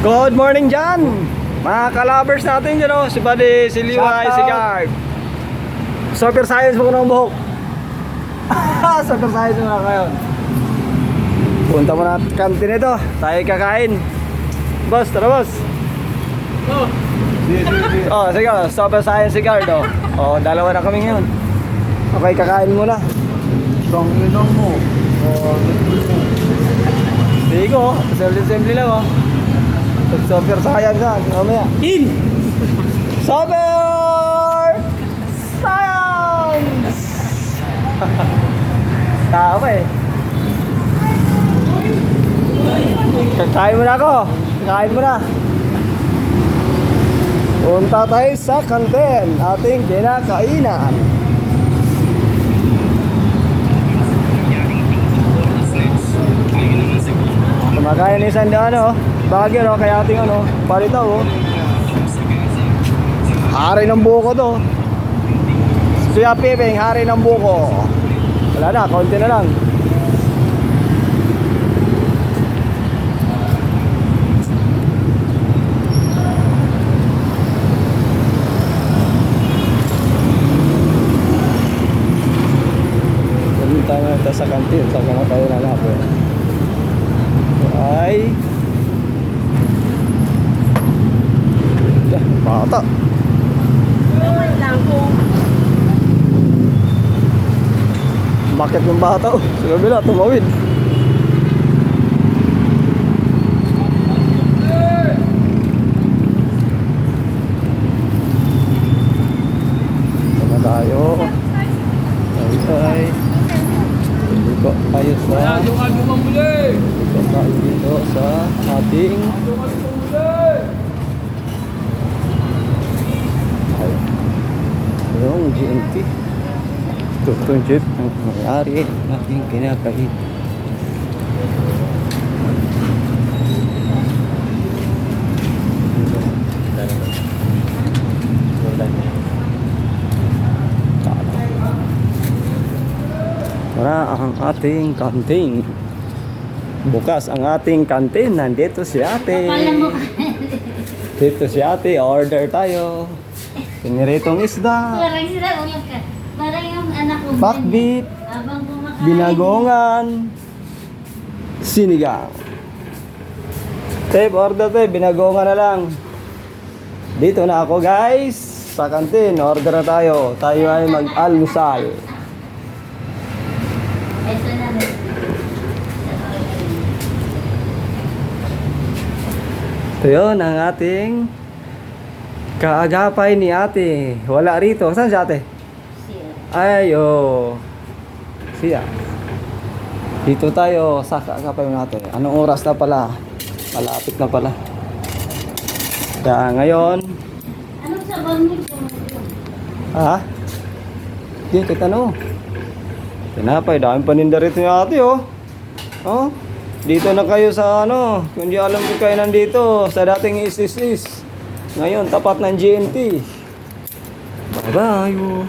Good morning dyan! Mga kalabers natin dyan o. Si Buddy, si Liway, si Guard. Super science mo ko ng buhok. Super science mo na ngayon. Punta mo na kantin ito. Tayo kakain. Boss, tara boss. Oh, sige. Super science si Guard o. Oh, dalawa na kami ngayon. Okay, kakain muna. Strong inom mo. Sige ko. Assembly lang o. Super science ha. Mamaya. In! Super Science! Tama eh. Kakain mo na ako. Kakain mo na. Punta tayo sa kantin. Ating kinakainan. Kumakain ni Sanda ano. Bagay no. Kaya ating ano. Palitaw oh. Hari ng buko to. Kuya Piping, hari ng buko. Wala na, konti na lang. Punta na ito sa kantin. Saka na tayo na natin. Ay. Bata. Bakit yung bata? Oh, sa kabila, tumawid. Tama tayo. Ay. Dito tayo sa... Dito tayo dito sa ating... Yung GMT. Ito yung jeep ang nangyari natin kinakain. Para ang ating kantin. Bukas ang ating kantin. Nandito si ate. Dito si ate. Order tayo. Piniritong isda. Parang yung anak ko. Bakbit. Habang kumakain. Binagongan. Sinigang. Tape, order tape. Binagongan na lang. Dito na ako guys. Sa kantin. Order na tayo. Tayo ay mag-almusal. Ito na rin. Ito yun ang ating kaagapay ni ate. Wala rito. Saan si ate? Ay, oh. Siya. Dito tayo sa kaagapay natin. Anong oras na pala? Malapit na pala. Kaya ngayon. Anong sabon mo? Ha? Hindi, kita no. Tinapay, daming paninda rito ni ate, oh. Oh. Dito na kayo sa ano. Kung di alam ko kayo nandito. Sa dating is. Ngayon, tapat ng GNT. Bye-bye, oh.